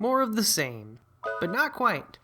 More of the same, but not quite.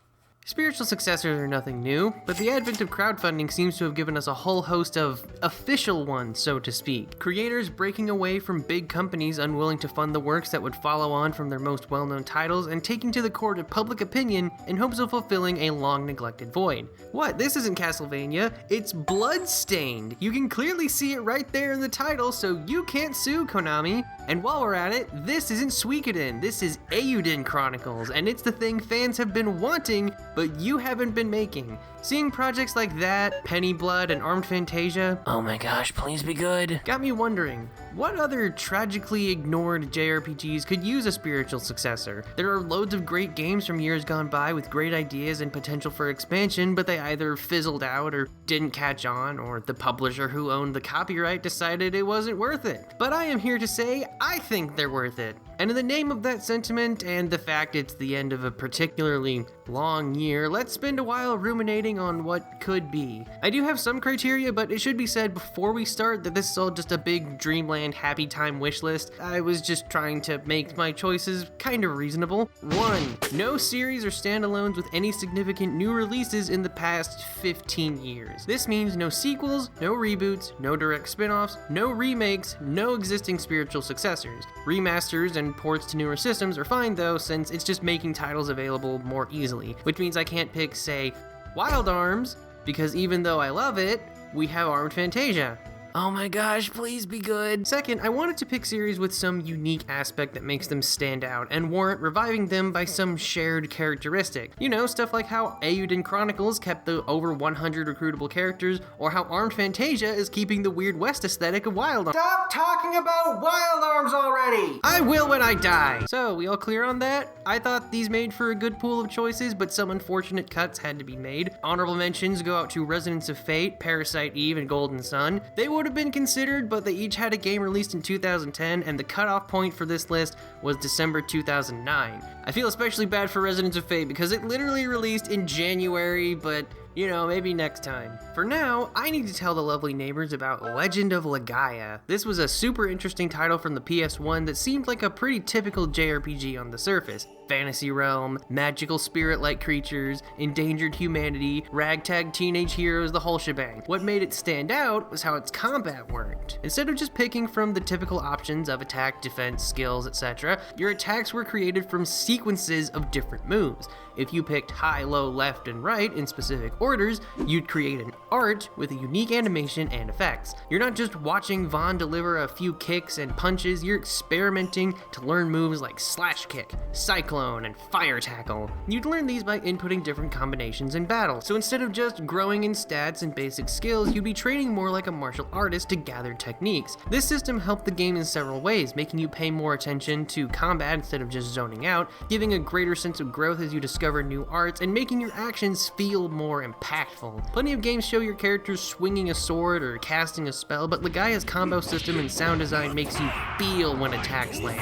Spiritual successors are nothing new, but the advent of crowdfunding seems to have given us a whole host of official ones, so to speak. Creators breaking away from big companies unwilling to fund the works that would follow on from their most well-known titles and taking to the court of public opinion in hopes of fulfilling a long-neglected void. What? This isn't Castlevania, it's Bloodstained! You can clearly see it right there in the title, so you can't sue Konami. And while we're at it, this isn't Suikoden, this is Eiyuden Chronicles, and it's the thing fans have been wanting, but you haven't been making. Seeing projects like that, Penny Blood, and Armed Fantasia, oh my gosh, please be good, got me wondering, what other tragically ignored JRPGs could use a spiritual successor? There are loads of great games from years gone by with great ideas and potential for expansion, but they either fizzled out or didn't catch on, or the publisher who owned the copyright decided it wasn't worth it. But I am here to say, I think they're worth it. And in the name of that sentiment and the fact it's the end of a particularly long year, let's spend a while ruminating on what could be. I do have some criteria, but it should be said before we start that this is all just a big Dreamland happy time wish list. I was just trying to make my choices kind of reasonable. 1. No series or standalones with any significant new releases in the past 15 years. This means no sequels, no reboots, no direct spin-offs, no remakes, no existing spiritual successors. Remasters and ports to newer systems are fine though, since it's just making titles available more easily, which means I can't pick, say, Wild Arms, because even though I love it, we have Armed Fantasia. Oh my gosh, please be good. Second, I wanted to pick series with some unique aspect that makes them stand out and warrant reviving them by some shared characteristic. You know, stuff like how Eiyuden Chronicles kept the over 100 recruitable characters, or how Armed Fantasia is keeping the Weird West aesthetic of Wild Arms. Stop talking about Wild Arms already! I will when I die! So, we all clear on that? I thought these made for a good pool of choices, but some unfortunate cuts had to be made. Honorable mentions go out to Resonance of Fate, Parasite Eve, and Golden Sun. They would have been considered, but they each had a game released in 2010, and the cutoff point for this list was December 2009. I feel especially bad for Resonance of Fate because it literally released in January, but you know, maybe next time. For now, I need to tell the lovely neighbors about Legend of Legaia. This was a super interesting title from the PS1 that seemed like a pretty typical JRPG on the surface. Fantasy realm, magical spirit-like creatures, endangered humanity, ragtag teenage heroes, the whole shebang. What made it stand out was how its combat worked. Instead of just picking from the typical options of attack, defense, skills, etc., your attacks were created from sequences of different moves. If you picked high, low, left, and right in specific orders, you'd create an art with a unique animation and effects. You're not just watching Vaughn deliver a few kicks and punches, you're experimenting to learn moves like Slash Kick, Cyclone, and Fire Tackle. You'd learn these by inputting different combinations in battle. So instead of just growing in stats and basic skills, you'd be training more like a martial artist to gather techniques. This system helped the game in several ways, making you pay more attention to combat instead of just zoning out, giving a greater sense of growth as you discover new arts, and making your actions feel more impactful. Plenty of games show your characters swinging a sword or casting a spell, but Legaia's combo system and sound design makes you feel when attacks land,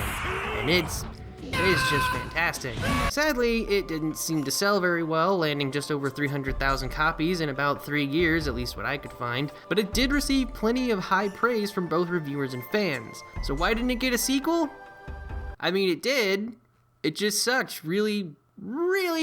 and it's just fantastic. Sadly, it didn't seem to sell very well, landing just over 300,000 copies in about 3 years, at least what I could find, but it did receive plenty of high praise from both reviewers and fans. So why didn't it get a sequel? I mean, it did. It just sucked really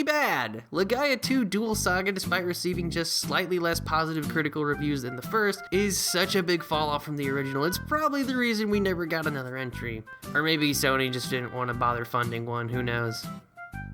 bad. Legaia 2 Dual Saga, despite receiving just slightly less positive critical reviews than the first, is such a big fall off from the original. It's probably the reason we never got another entry. Or maybe Sony just didn't want to bother funding one, who knows.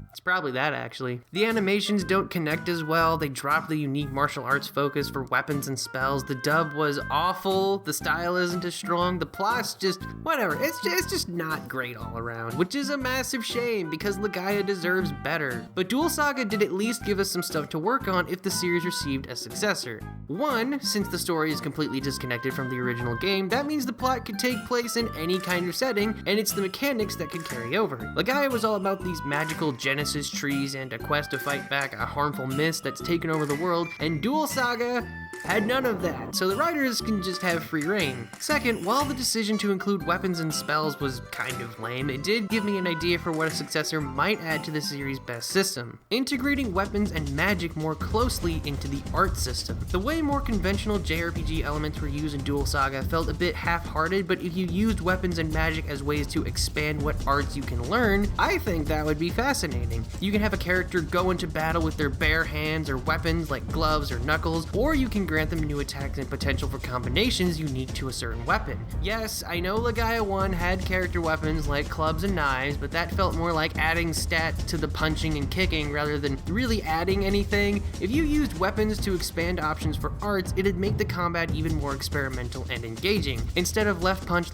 It's probably that, actually. The animations don't connect as well, they drop the unique martial arts focus for weapons and spells, the dub was awful, the style isn't as strong, the plot's just, whatever, it's just not great all around, which is a massive shame because Legaia deserves better. But Dual Saga did at least give us some stuff to work on if the series received a successor. One, since the story is completely disconnected from the original game, that means the plot could take place in any kind of setting, and it's the mechanics that could carry over. Legaia was all about these magical Genesis furnaces, trees, and a quest to fight back a harmful mist that's taken over the world, and Dual Saga had none of that, so the writers can just have free reign. Second, while the decision to include weapons and spells was kind of lame, it did give me an idea for what a successor might add to the series' best system, integrating weapons and magic more closely into the art system. The way more conventional JRPG elements were used in Dual Saga felt a bit half-hearted, but if you used weapons and magic as ways to expand what arts you can learn, I think that would be fascinating. You can have a character go into battle with their bare hands or weapons like gloves or knuckles, or you can grant them new attacks and potential for combinations unique to a certain weapon. Yes, I know Legaia 1 had character weapons like clubs and knives, but that felt more like adding stats to the punching and kicking rather than really adding anything. If you used weapons to expand options for arts, it'd make the combat even more experimental and engaging. Instead of left punch,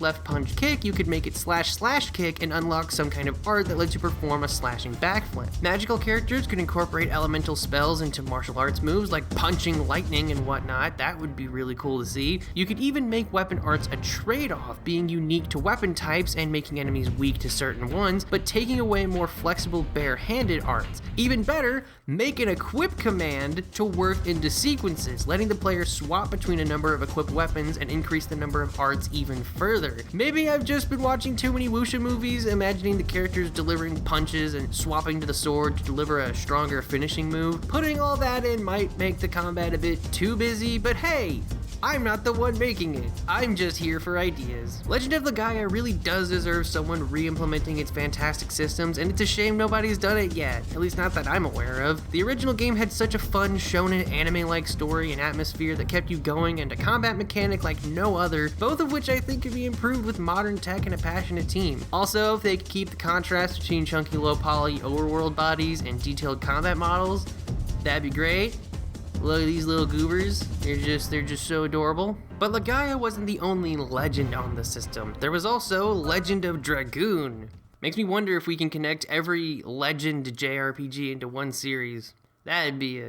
kick, you could make it slash kick and unlock some kind of art that lets you perform a slashing backflip. Magical characters could incorporate elemental spells into martial arts moves like punching lightning and whatnot. That would be really cool to see. You could even make weapon arts a trade-off, being unique to weapon types and making enemies weak to certain ones, but taking away more flexible bare-handed arts. Even better, make an equip command to work into sequences, letting the player swap between a number of equipped weapons and increase the number of arts even further. Maybe I've just been watching too many wuxia movies, imagining the characters delivering punches and swapping to the sword to deliver a stronger finishing move. Putting all that in might make the combat a bit too busy, but hey, I'm not the one making it. I'm just here for ideas. Legend of Legaia really does deserve someone re-implementing its fantastic systems, and it's a shame nobody's done it yet, at least not that I'm aware of. The original game had such a fun, shonen anime-like story and atmosphere that kept you going, and a combat mechanic like no other, both of which I think could be improved with modern tech and a passionate team. Also, if they could keep the contrast between chunky low-poly overworld bodies and detailed combat models, that'd be great. Look at these little goobers, they're just so adorable. But Legaia wasn't the only legend on the system. There was also Legend of Dragoon. Makes me wonder if we can connect every legend JRPG into one series. That'd be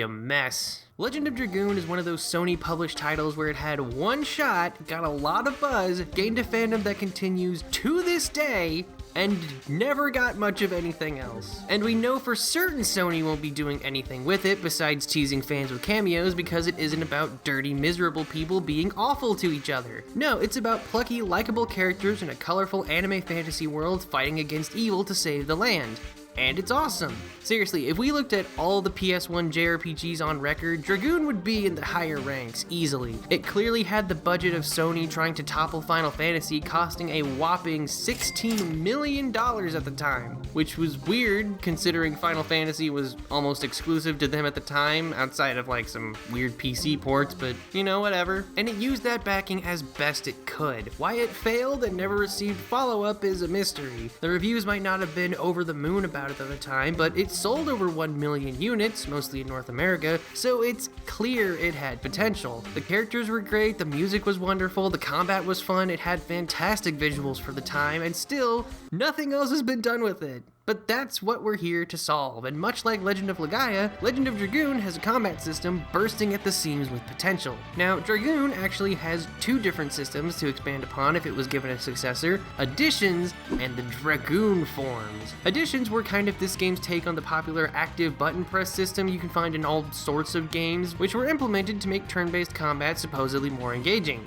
a mess. Legend of Dragoon is one of those Sony published titles where it had one shot, got a lot of buzz, gained a fandom that continues to this day, and never got much of anything else. And we know for certain Sony won't be doing anything with it besides teasing fans with cameos, because it isn't about dirty, miserable people being awful to each other. No, it's about plucky, likable characters in a colorful anime fantasy world fighting against evil to save the land. And it's awesome. Seriously, if we looked at all the PS1 JRPGs on record, Dragoon would be in the higher ranks, easily. It clearly had the budget of Sony trying to topple Final Fantasy, costing a whopping $16 million at the time, which was weird considering Final Fantasy was almost exclusive to them at the time, outside of like some weird PC ports, but you know, whatever. And it used that backing as best it could. Why it failed and never received follow-up is a mystery. The reviews might not have been over the moon about it at the time, but it sold over 1 million units, mostly in North America, so it's clear it had potential. The characters were great, the music was wonderful, the combat was fun, it had fantastic visuals for the time, and still, nothing else has been done with it. But that's what we're here to solve, and much like Legend of Legaia, Legend of Dragoon has a combat system bursting at the seams with potential. Now, Dragoon actually has two different systems to expand upon if it was given a successor: Additions and the Dragoon forms. Additions were kind of this game's take on the popular active button press system you can find in all sorts of games, which were implemented to make turn-based combat supposedly more engaging.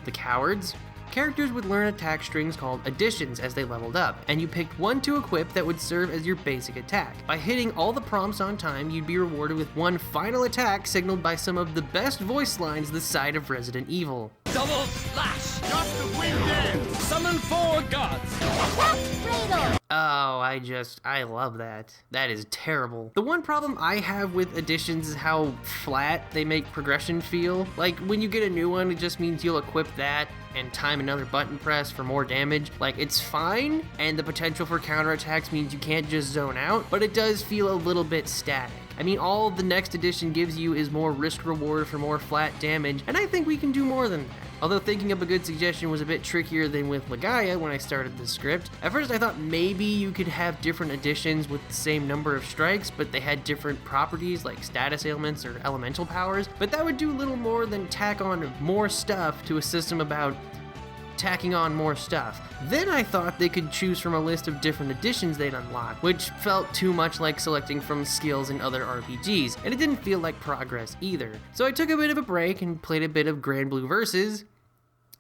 The cowards? Characters would learn attack strings called additions as they leveled up, and you picked one to equip that would serve as your basic attack. By hitting all the prompts on time, you'd be rewarded with one final attack signaled by some of the best voice lines this side of Resident Evil. Double slash! Drop the wind in! Summon 4 gods! Oh, I love that. That is terrible. The one problem I have with additions is how flat they make progression feel. Like, when you get a new one, it just means you'll equip that and time another button press for more damage. Like, it's fine, and the potential for counterattacks means you can't just zone out, but it does feel a little bit static. I mean, all the next edition gives you is more risk reward for more flat damage, and I think we can do more than that. Although thinking up a good suggestion was a bit trickier than with Legaia when I started this script. At first I thought maybe you could have different additions with the same number of strikes, but they had different properties like status ailments or elemental powers, but that would do little more than tack on more stuff to a system about tacking on more stuff. Then I thought they could choose from a list of different additions they'd unlock, which felt too much like selecting from skills in other RPGs, and it didn't feel like progress either. So I took a bit of a break and played a bit of Grand Blue Versus,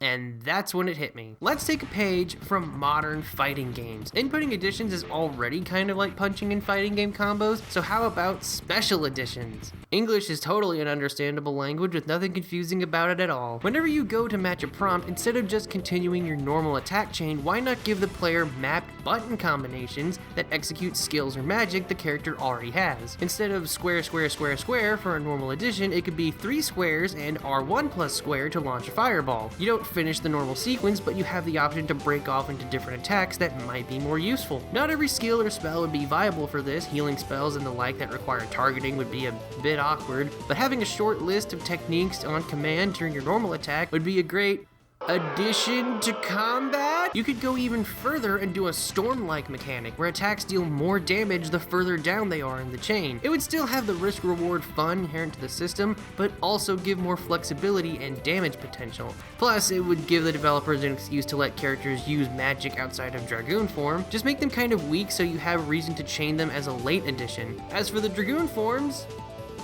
and that's when it hit me. Let's take a page from modern fighting games. Inputting additions is already kind of like punching in fighting game combos, so how about special editions? English is totally an understandable language with nothing confusing about it at all. Whenever you go to match a prompt, instead of just continuing your normal attack chain, why not give the player mapped button combinations that execute skills or magic the character already has? Instead of square, square, square, square for a normal addition, it could be 3 squares and R1 plus square to launch a fireball. You don't finish the normal sequence, but you have the option to break off into different attacks that might be more useful. Not every skill or spell would be viable for this. Healing spells and the like that require targeting would be a bit awkward, but having a short list of techniques on command during your normal attack would be a great addition to combat. You could go even further and do a storm-like mechanic where attacks deal more damage the further down they are in the chain. It would still have the risk-reward fun inherent to the system, but also give more flexibility and damage potential. Plus, it would give the developers an excuse to let characters use magic outside of Dragoon form. Just make them kind of weak so you have reason to chain them as a late addition. As for the Dragoon forms,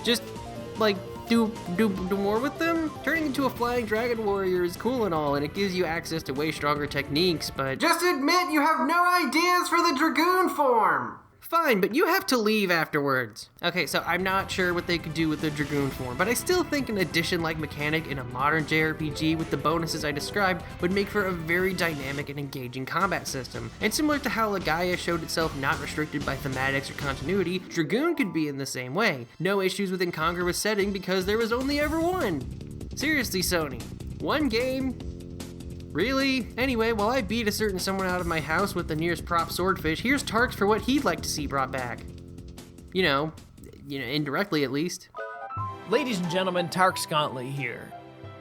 just like do more with them? Turning into a flying dragon warrior is cool and all, and it gives you access to way stronger techniques, but just admit you have no ideas for the Dragoon form! Fine, but you have to leave afterwards. Okay, so I'm not sure what they could do with the Dragoon form, but I still think an addition-like mechanic in a modern JRPG with the bonuses I described would make for a very dynamic and engaging combat system. And similar to how Legaia showed itself not restricted by thematics or continuity, Dragoon could be in the same way. No issues with incongruous setting because there was only ever one. Seriously, Sony. One game? Really? Anyway, while I beat a certain someone out of my house with the nearest prop swordfish, here's Tark's for what he'd like to see brought back. You know, indirectly at least. Ladies and gentlemen, Tark Scontley here.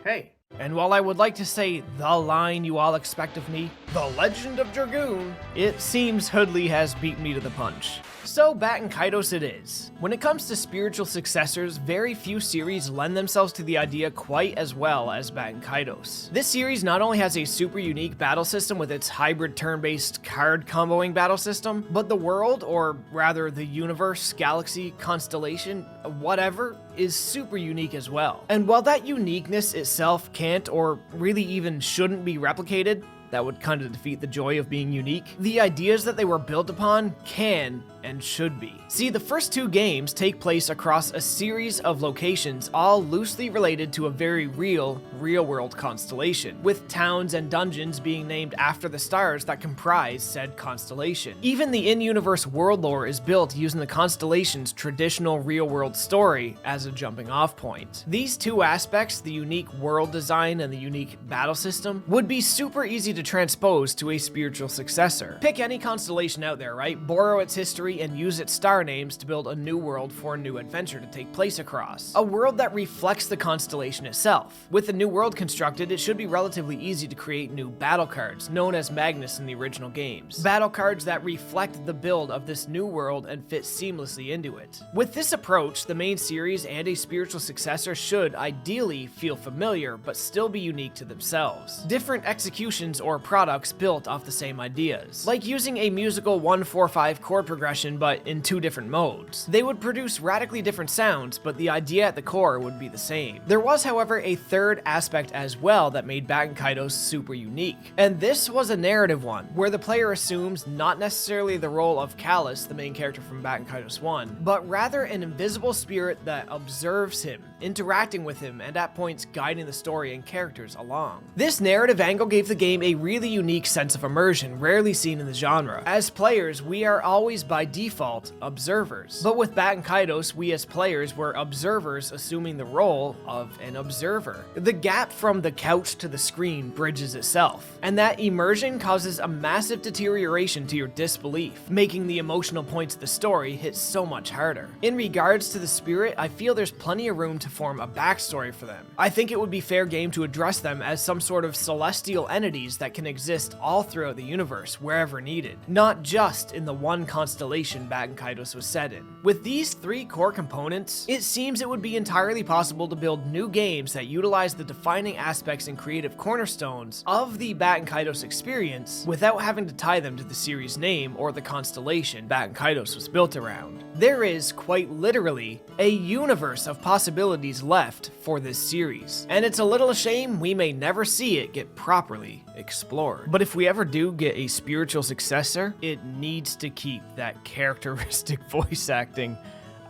Hey. And while I would like to say the line you all expect of me, the Legend of Dragoon, it seems Hoodley has beat me to the punch. So Baten Kaitos it is. When it comes to spiritual successors, very few series lend themselves to the idea quite as well as Baten Kaitos. This series not only has a super unique battle system with its hybrid turn-based card comboing battle system, but the world, or rather the universe, galaxy, constellation, whatever, is super unique as well. And while that uniqueness itself can't or really even shouldn't be replicated, that would kind of defeat the joy of being unique, the ideas that they were built upon can and should be. See, the first 2 games take place across a series of locations, all loosely related to a very real-world constellation, with towns and dungeons being named after the stars that comprise said constellation. Even the in-universe world lore is built using the constellation's traditional real-world story as a jumping-off point. These 2 aspects, the unique world design and the unique battle system, would be super easy to transpose to a spiritual successor. Pick any constellation out there, right? Borrow its history and use its star names to build a new world for a new adventure to take place across. A world that reflects the constellation itself. With the new world constructed, it should be relatively easy to create new battle cards, known as Magnus in the original games. Battle cards that reflect the build of this new world and fit seamlessly into it. With this approach, the main series and a spiritual successor should ideally feel familiar, but still be unique to themselves. Different executions or products built off the same ideas. Like using a musical 1-4-5 chord progression but in 2 different modes. They would produce radically different sounds, but the idea at the core would be the same. There was, however, a third aspect as well that made Baten Kaitos super unique, and this was a narrative one, where the player assumes not necessarily the role of Callus, the main character from Baten Kaitos 1, but rather an invisible spirit that observes him, interacting with him, and at points guiding the story and characters along. This narrative angle gave the game a really unique sense of immersion, rarely seen in the genre. As players, we are always by default observers. But with Baten Kaitos, we as players were observers assuming the role of an observer. The gap from the couch to the screen bridges itself, and that immersion causes a massive deterioration to your disbelief, making the emotional points of the story hit so much harder. In regards to the spirit, I feel there's plenty of room to form a backstory for them. I think it would be fair game to address them as some sort of celestial entities that can exist all throughout the universe, wherever needed, not just in the one constellation constellation Baten Kaitos was set in. With these 3 core components, it seems it would be entirely possible to build new games that utilize the defining aspects and creative cornerstones of the Baten Kaitos experience without having to tie them to the series name or the constellation Baten Kaitos was built around. There is, quite literally, a universe of possibilities left for this series, and it's a little shame we may never see it get properly explored. But if we ever do get a spiritual successor, it needs to keep that characteristic voice acting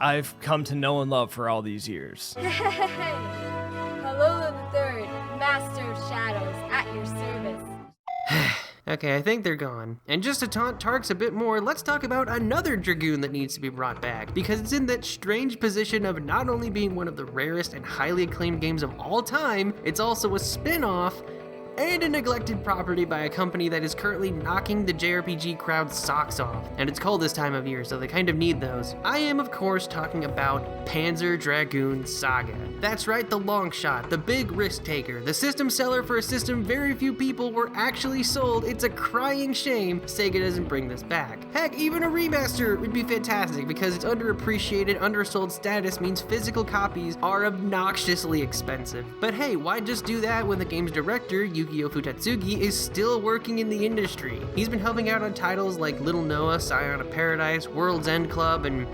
I've come to know and love for all these years. Hello, the third, Master of Shadows, at your service. Okay, I think they're gone. And just to taunt Tarks a bit more, let's talk about another Dragoon that needs to be brought back, because it's in that strange position of not only being one of the rarest and highly acclaimed games of all time, it's also a spin-off and a neglected property by a company that is currently knocking the JRPG crowd's socks off. And it's cold this time of year, so they kind of need those. I am, of course, talking about Panzer Dragoon Saga. That's right, the long shot, the big risk taker, the system seller for a system very few people were actually sold. It's a crying shame Sega doesn't bring this back. Heck, even a remaster would be fantastic because its underappreciated, undersold status means physical copies are obnoxiously expensive. But hey, why just do that when the game's director, Yukio Futatsugi, is still working in the industry? He's been helping out on titles like Little Noah, Scion of Paradise, World's End Club, and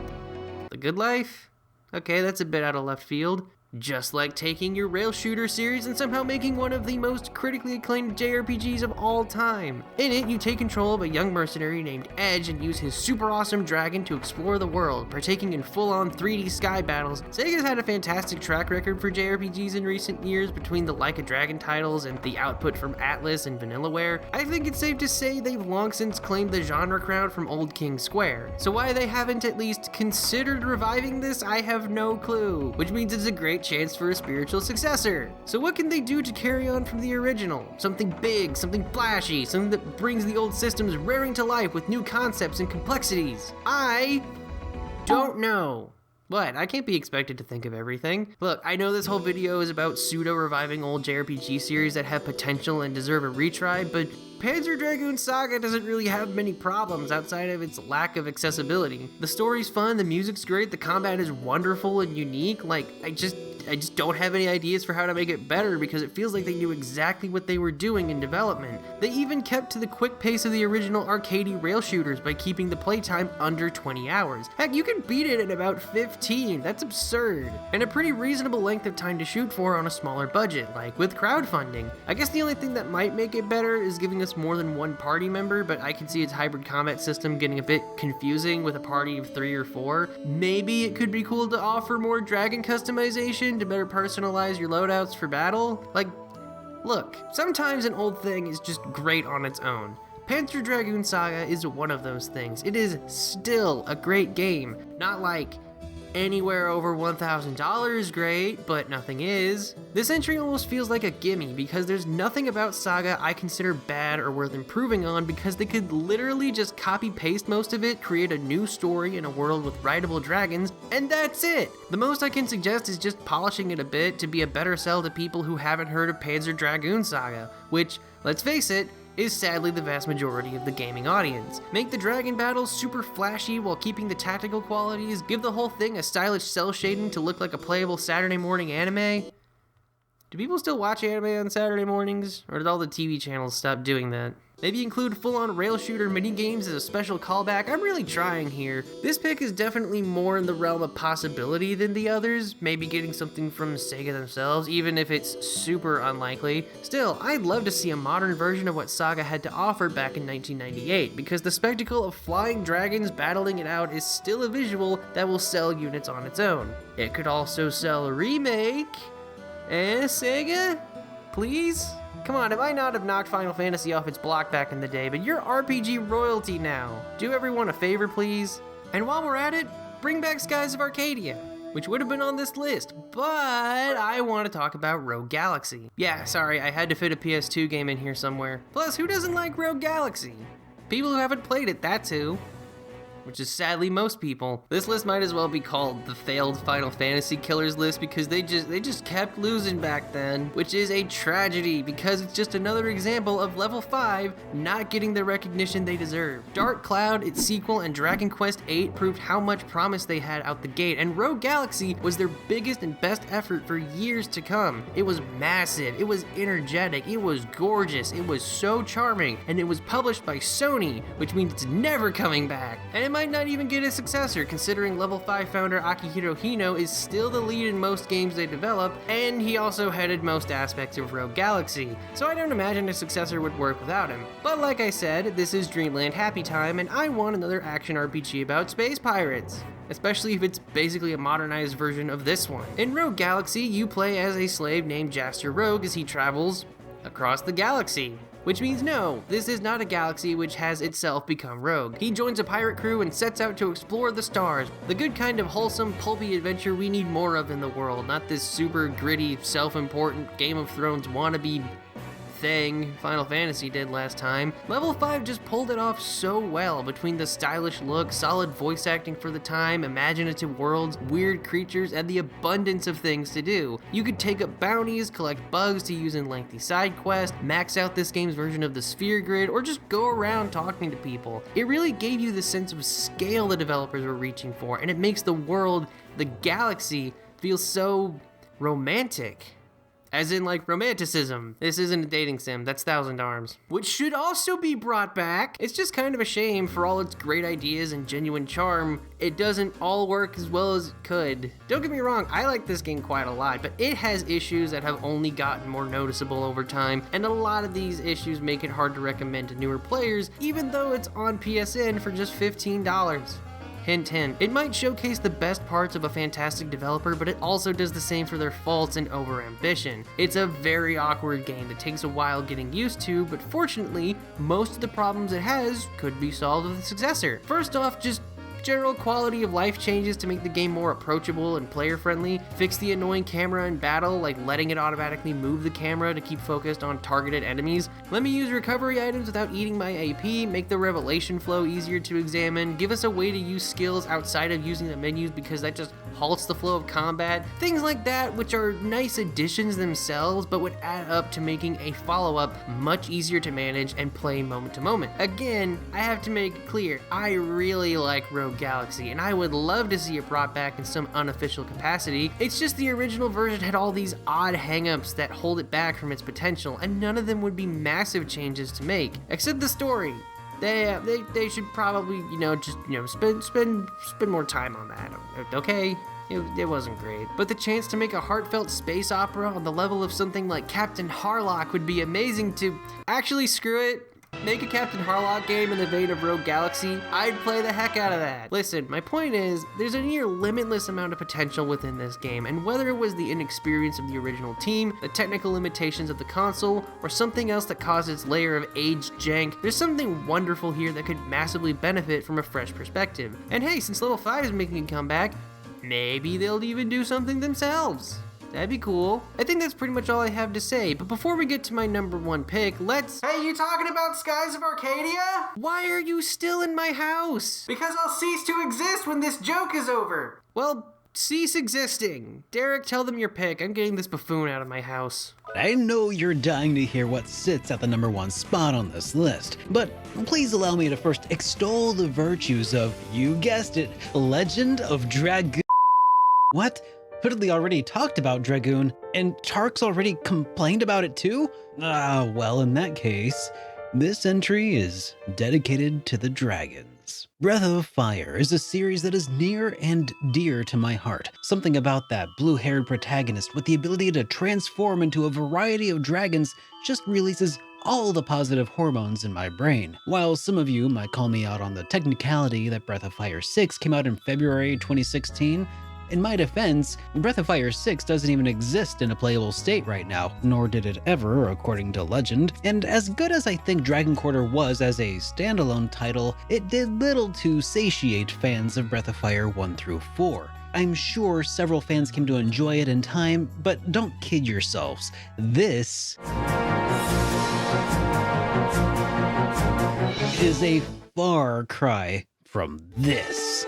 The Good Life? Okay, that's a bit out of left field. Just like taking your rail shooter series and somehow making one of the most critically acclaimed JRPGs of all time. In it, you take control of a young mercenary named Edge and use his super awesome dragon to explore the world, partaking in full-on 3D sky battles. Sega's had a fantastic track record for JRPGs in recent years between the Like a Dragon titles and the output from Atlas and Vanillaware. I think it's safe to say they've long since claimed the genre crown from Old King Square. So why they haven't at least considered reviving this, I have no clue, which means it's a great chance for a spiritual successor. So what can they do to carry on from the original? Something big, something flashy, something that brings the old systems rearing to life with new concepts and complexities. I don't know. What? I can't be expected to think of everything. Look, I know this whole video is about pseudo-reviving old JRPG series that have potential and deserve a retry, but Panzer Dragoon Saga doesn't really have many problems outside of its lack of accessibility. The story's fun, the music's great, the combat is wonderful and unique. Like, I just don't have any ideas for how to make it better because it feels like they knew exactly what they were doing in development. They even kept to the quick pace of the original arcadey rail shooters by keeping the playtime under 20 hours. Heck, you can beat it in about 15. That's absurd. And a pretty reasonable length of time to shoot for on a smaller budget, like with crowdfunding. I guess the only thing that might make it better is giving us more than one party member, but I can see its hybrid combat system getting a bit confusing with a party of 3 or 4. Maybe it could be cool to offer more dragon customization to better personalize your loadouts for battle. Like, look, sometimes an old thing is just great on its own. Panzer Dragoon Saga is one of those things. It is still a great game. Not like anywhere over $1,000 great, but nothing is. This entry almost feels like a gimme because there's nothing about Saga I consider bad or worth improving on because they could literally just copy paste most of it, create a new story in a world with rideable dragons, and that's it. The most I can suggest is just polishing it a bit to be a better sell to people who haven't heard of Panzer Dragoon Saga, which, let's face it, is sadly the vast majority of the gaming audience. Make the dragon battles super flashy while keeping the tactical qualities, give the whole thing a stylish cell shading to look like a playable Saturday morning anime. Do people still watch anime on Saturday mornings? Or did all the TV channels stop doing that? Maybe include full-on rail shooter minigames as a special callback. I'm really trying here. This pick is definitely more in the realm of possibility than the others, maybe getting something from Sega themselves, even if it's super unlikely. Still, I'd love to see a modern version of what Saga had to offer back in 1998, because the spectacle of flying dragons battling it out is still a visual that will sell units on its own. It could also sell a remake. Sega? Please? Come on, it might not have knocked Final Fantasy off its block back in the day, but you're RPG royalty now. Do everyone a favor, please? And while we're at it, bring back Skies of Arcadia, which would have been on this list, but I want to talk about Rogue Galaxy. Yeah, sorry, I had to fit a PS2 game in here somewhere. Plus, who doesn't like Rogue Galaxy? People who haven't played it, that's who. which is sadly most people. This list might as well be called the failed Final Fantasy killers list because they just kept losing back then, which is a tragedy because it's just another example of level 5 not getting the recognition they deserve. Dark Cloud, its sequel, and Dragon Quest VIII proved how much promise they had out the gate, and Rogue Galaxy was their biggest and best effort for years to come. It was massive, it was energetic, it was gorgeous, it was so charming, and it was published by Sony, which means it's never coming back. And it might not even get a successor, considering Level 5 founder Akihiro Hino is still the lead in most games they develop, and he also headed most aspects of Rogue Galaxy, so I don't imagine a successor would work without him. But like I said, this is Dreamland Happy Time, and I want another action RPG about space pirates, especially if it's basically a modernized version of this one. In Rogue Galaxy, you play as a slave named Jaster Rogue as he travels across the galaxy. Which means no, this is not a galaxy which has itself become rogue. He joins a pirate crew and sets out to explore the stars. The good kind of wholesome, pulpy adventure we need more of in the world, not this super gritty, self-important Game of Thrones wannabe thing Final Fantasy did last time. Level 5 just pulled it off so well between the stylish look, solid voice acting for the time, imaginative worlds, weird creatures, and the abundance of things to do. You could take up bounties, collect bugs to use in lengthy side quests, max out this game's version of the sphere grid, or just go around talking to people. It really gave you the sense of scale the developers were reaching for, and it makes the world, the galaxy, feel so romantic. As in, like, romanticism. This isn't a dating sim, that's Thousand Arms. Which should also be brought back. It's just kind of a shame, for all its great ideas and genuine charm, it doesn't all work as well as it could. Don't get me wrong, I like this game quite a lot, but it has issues that have only gotten more noticeable over time, and a lot of these issues make it hard to recommend to newer players, even though it's on PSN for just $15. Hint, hint. It might showcase the best parts of a fantastic developer, but it also does the same for their faults and overambition. It's a very awkward game that takes a while getting used to, but fortunately, most of the problems it has could be solved with a successor. First off, just general quality of life changes to make the game more approachable and player friendly, fix the annoying camera in battle, like letting it automatically move the camera to keep focused on targeted enemies, let me use recovery items without eating my AP, make the revelation flow easier to examine, give us a way to use skills outside of using the menus because that just halts the flow of combat, things like that, which are nice additions themselves but would add up to making a follow-up much easier to manage and play moment to moment. Again, I have to make it clear, I really like Rogue Galaxy, and I would love to see it brought back in some unofficial capacity. It's just the original version had all these odd hangups that hold it back from its potential, and none of them would be massive changes to make, except the story. They should probably, spend more time on that, okay? It wasn't great. But the chance to make a heartfelt space opera on the level of something like Captain Harlock would be amazing to actually screw it. Make a Captain Harlock game in the vein of Rogue Galaxy, I'd play the heck out of that. Listen, my point is, there's a near limitless amount of potential within this game, and whether it was the inexperience of the original team, the technical limitations of the console, or something else that caused its layer of aged jank, there's something wonderful here that could massively benefit from a fresh perspective. And hey, since Level 5 is making a comeback, maybe they'll even do something themselves. That'd be cool. I think that's pretty much all I have to say, but before we get to my number 1 pick, let's... Hey, you talking about Skies of Arcadia? Why are you still in my house? Because I'll cease to exist when this joke is over. Well, cease existing. Derek, tell them your pick. I'm getting this buffoon out of my house. I know you're dying to hear what sits at the number 1 spot on this list, but please allow me to first extol the virtues of, you guessed it, Legend of Dragoon. What? Hoodley already talked about Dragoon, and Tark's already complained about it too? Well, in that case, this entry is dedicated to the dragons. Breath of Fire is a series that is near and dear to my heart. Something about that blue-haired protagonist with the ability to transform into a variety of dragons just releases all the positive hormones in my brain. While some of you might call me out on the technicality that Breath of Fire 6 came out in February 2016, in my defense, Breath of Fire 6 doesn't even exist in a playable state right now, nor did it ever, according to legend, and as good as I think Dragon Quarter was as a standalone title, it did little to satiate fans of Breath of Fire 1 through 4. I'm sure several fans came to enjoy it in time, but don't kid yourselves. This is a far cry from this.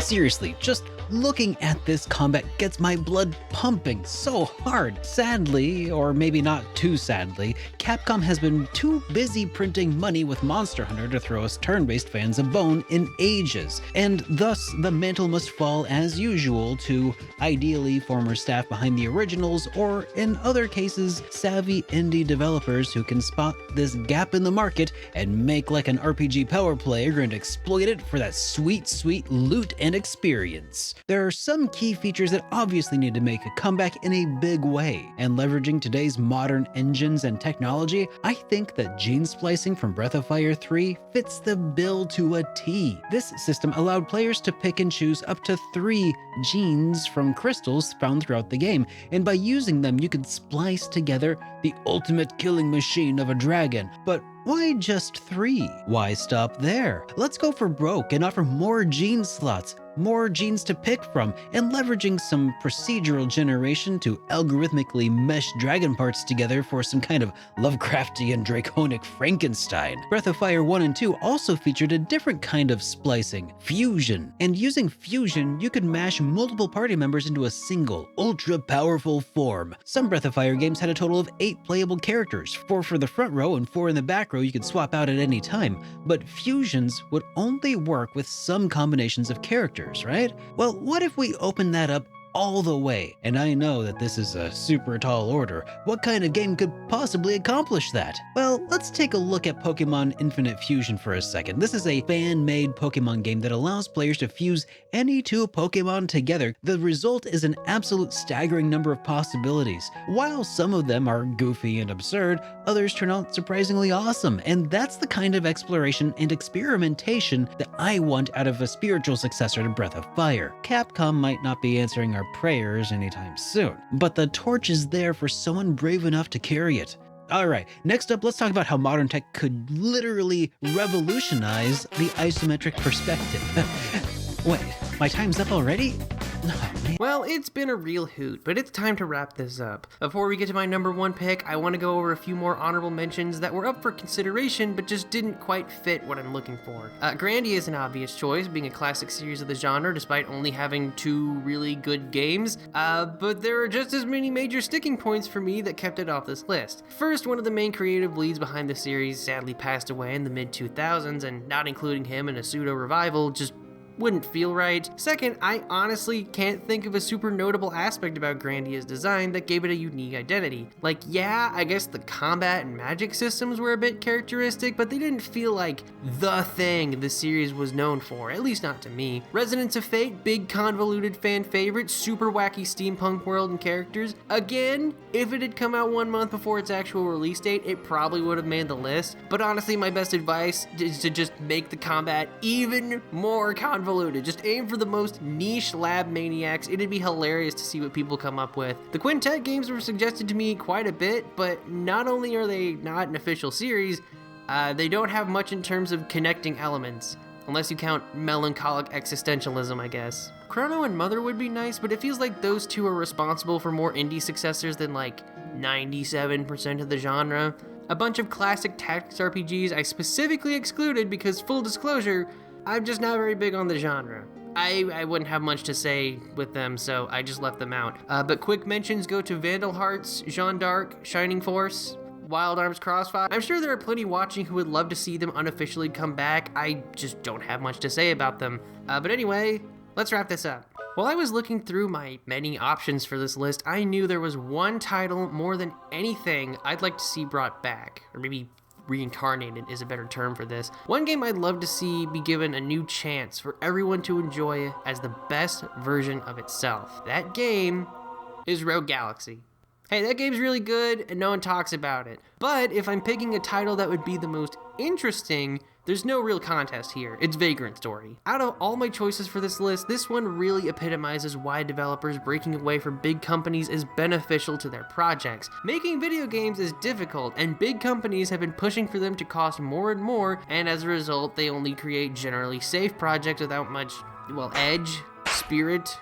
Seriously, just looking at this combat gets my blood pumping so hard. Sadly, or maybe not too sadly, Capcom has been too busy printing money with Monster Hunter to throw us turn-based fans a bone in ages, and thus the mantle must fall as usual to ideally former staff behind the originals, or in other cases, savvy indie developers who can spot this gap in the market and make like an RPG power player and exploit it for that sweet, sweet loot and experience. There are some key features that obviously need to make a comeback in a big way, and leveraging today's modern engines and technology, I think that gene splicing from Breath of Fire 3 fits the bill to a T. This system allowed players to pick and choose up to 3 genes from crystals found throughout the game, and by using them you could splice together the ultimate killing machine of a dragon. But why just 3? Why stop there? Let's go for broke and offer more gene slots, more genes to pick from, and leveraging some procedural generation to algorithmically mesh dragon parts together for some kind of Lovecraftian draconic Frankenstein. Breath of Fire 1 and 2 also featured a different kind of splicing, fusion. And using fusion, you could mash multiple party members into a single, ultra-powerful form. Some Breath of Fire games had a total of 8 playable characters, 4 for the front row and 4 in the back row you could swap out at any time, but fusions would only work with some combinations of characters, right? Well, what if we open that up all the way? And I know that this is a super tall order. What kind of game could possibly accomplish that? Well, let's take a look at Pokemon Infinite Fusion for a second. This is a fan-made Pokemon game that allows players to fuse any 2 Pokemon together. The result is an absolute staggering number of possibilities. While some of them are goofy and absurd, others turn out surprisingly awesome, and that's the kind of exploration and experimentation that I want out of a spiritual successor to Breath of Fire. Capcom might not be answering our prayers anytime soon, but the torch is there for someone brave enough to carry it. Alright, next up, let's talk about how modern tech could literally revolutionize the isometric perspective. Wait, my time's up already? Oh, man. Well, it's been a real hoot, but it's time to wrap this up. Before we get to my number 1 pick, I want to go over a few more honorable mentions that were up for consideration, but just didn't quite fit what I'm looking for. Grandia is an obvious choice, being a classic series of the genre, despite only having 2 really good games. But there are just as many major sticking points for me that kept it off this list. First, one of the main creative leads behind the series sadly passed away in the mid-2000s, and not including him in a pseudo-revival just wouldn't feel right. Second, I honestly can't think of a super notable aspect about Grandia's design that gave it a unique identity. Like, yeah, I guess the combat and magic systems were a bit characteristic, but they didn't feel like the thing the series was known for, at least not to me. Resonance of Fate, big convoluted fan favorite, super wacky steampunk world and characters. Again, if it had come out 1 month before its actual release date, it probably would have made the list, but honestly, my best advice is to just make the combat even more convoluted. Just aim for the most niche lab maniacs. It'd be hilarious to see what people come up with. The Quintet games were suggested to me quite a bit, but not only are they not an official series, they don't have much in terms of connecting elements. Unless you count melancholic existentialism, I guess. Chrono and Mother would be nice, but it feels like those 2 are responsible for more indie successors than like 97% of the genre. A bunch of classic tactics RPGs I specifically excluded because, full disclosure, I'm just not very big on the genre. I wouldn't have much to say with them, so I just left them out. But quick mentions go to Vandal Hearts, Jeanne d'Arc, Shining Force, Wild Arms Crossfire. I'm sure there are plenty watching who would love to see them unofficially come back. I just don't have much to say about them. But anyway, let's wrap this up. While I was looking through my many options for this list, I knew there was one title more than anything I'd like to see brought back, or maybe reincarnated is a better term for this. One game I'd love to see be given a new chance for everyone to enjoy as the best version of itself. That game is Rogue Galaxy. Hey, that game's really good and no one talks about it. But if I'm picking a title that would be the most interesting, there's no real contest here. It's Vagrant Story. Out of all my choices for this list, this one really epitomizes why developers breaking away from big companies is beneficial to their projects. Making video games is difficult, and big companies have been pushing for them to cost more and more, and as a result, they only create generally safe projects without much, well, edge, spirit,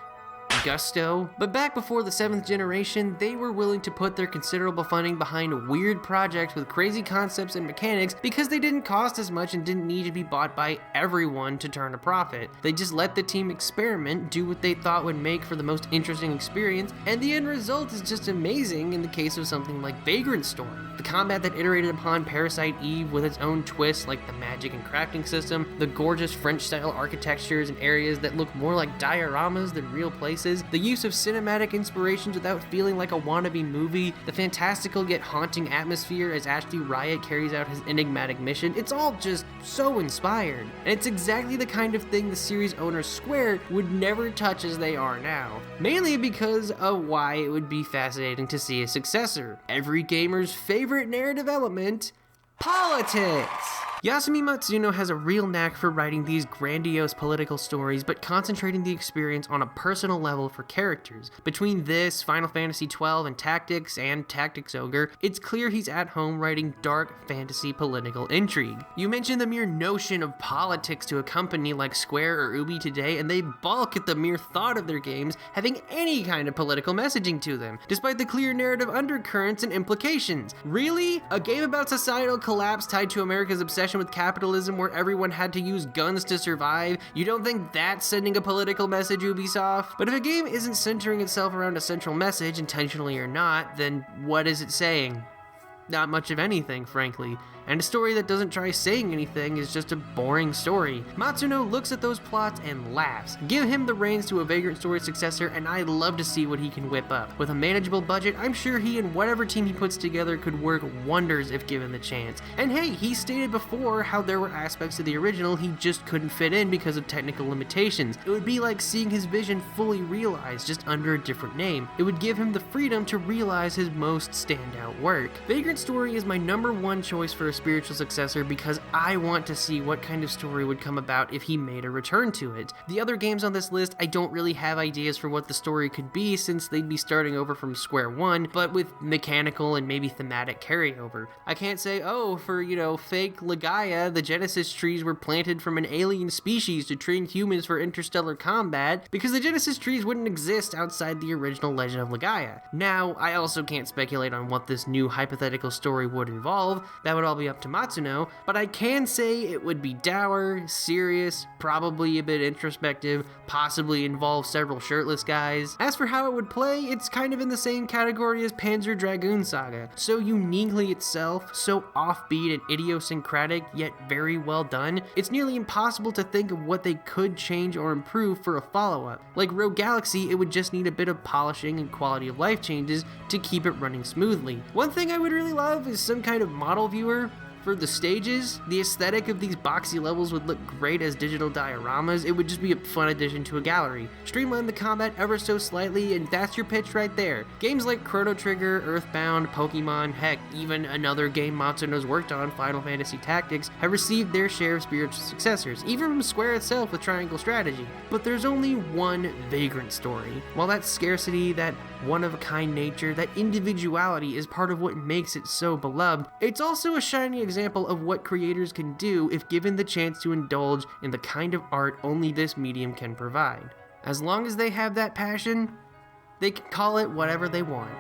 gusto. But back before the 7th generation, they were willing to put their considerable funding behind weird projects with crazy concepts and mechanics because they didn't cost as much and didn't need to be bought by everyone to turn a profit. They just let the team experiment, do what they thought would make for the most interesting experience, and the end result is just amazing in the case of something like Vagrant Story. The combat that iterated upon Parasite Eve with its own twists like the magic and crafting system, the gorgeous French-style architectures and areas that look more like dioramas than real places, the use of cinematic inspirations without feeling like a wannabe movie, the fantastical yet haunting atmosphere as Ashley Riot carries out his enigmatic mission, it's all just so inspired. And it's exactly the kind of thing the series owner Square would never touch as they are now. Mainly because of why it would be fascinating to see a successor. Every gamer's favorite narrative element, politics! Yasumi Matsuno has a real knack for writing these grandiose political stories, but concentrating the experience on a personal level for characters. Between this, Final Fantasy XII, and Tactics Ogre, it's clear he's at home writing dark fantasy political intrigue. You mention the mere notion of politics to a company like Square or Ubi today, and they balk at the mere thought of their games having any kind of political messaging to them, despite the clear narrative undercurrents and implications. Really? A game about societal collapse tied to America's obsession with capitalism where everyone had to use guns to survive? You don't think that's sending a political message, Ubisoft? But if a game isn't centering itself around a central message, intentionally or not, then what is it saying? Not much of anything, frankly. And a story that doesn't try saying anything is just a boring story. Matsuno looks at those plots and laughs. Give him the reins to a Vagrant Story successor and I'd love to see what he can whip up. With a manageable budget, I'm sure he and whatever team he puts together could work wonders if given the chance. And hey, he stated before how there were aspects of the original he just couldn't fit in because of technical limitations. It would be like seeing his vision fully realized, just under a different name. It would give him the freedom to realize his most standout work. Vagrant Story is my #1 choice for a spiritual successor because I want to see what kind of story would come about if he made a return to it. The other games on this list, I don't really have ideas for what the story could be since they'd be starting over from square one, but with mechanical and maybe thematic carryover. I can't say, oh, for, fake Legaia, the Genesis trees were planted from an alien species to train humans for interstellar combat, because the Genesis trees wouldn't exist outside the original Legend of Legaia. Now, I also can't speculate on what this new hypothetical story would involve. That would all be up to Matsuno, but I can say it would be dour, serious, probably a bit introspective, possibly involve several shirtless guys. As for how it would play, it's kind of in the same category as Panzer Dragoon Saga, so uniquely itself, so offbeat and idiosyncratic, yet very well done, it's nearly impossible to think of what they could change or improve for a follow-up. Like Rogue Galaxy, it would just need a bit of polishing and quality of life changes to keep it running smoothly. One thing I would really love is some kind of model viewer for the stages. The aesthetic of these boxy levels would look great as digital dioramas. It would just be a fun addition to a gallery. Streamline the combat ever so slightly, and that's your pitch right there. Games like Chrono Trigger, Earthbound, Pokemon, heck, even another game Matsuno's worked on, Final Fantasy Tactics, have received their share of spiritual successors, even from Square itself with Triangle Strategy. But there's only one Vagrant Story. While that scarcity, that one-of-a-kind nature, that individuality is part of what makes it so beloved, it's also a shining example of what creators can do if given the chance to indulge in the kind of art only this medium can provide. As long as they have that passion, they can call it whatever they want.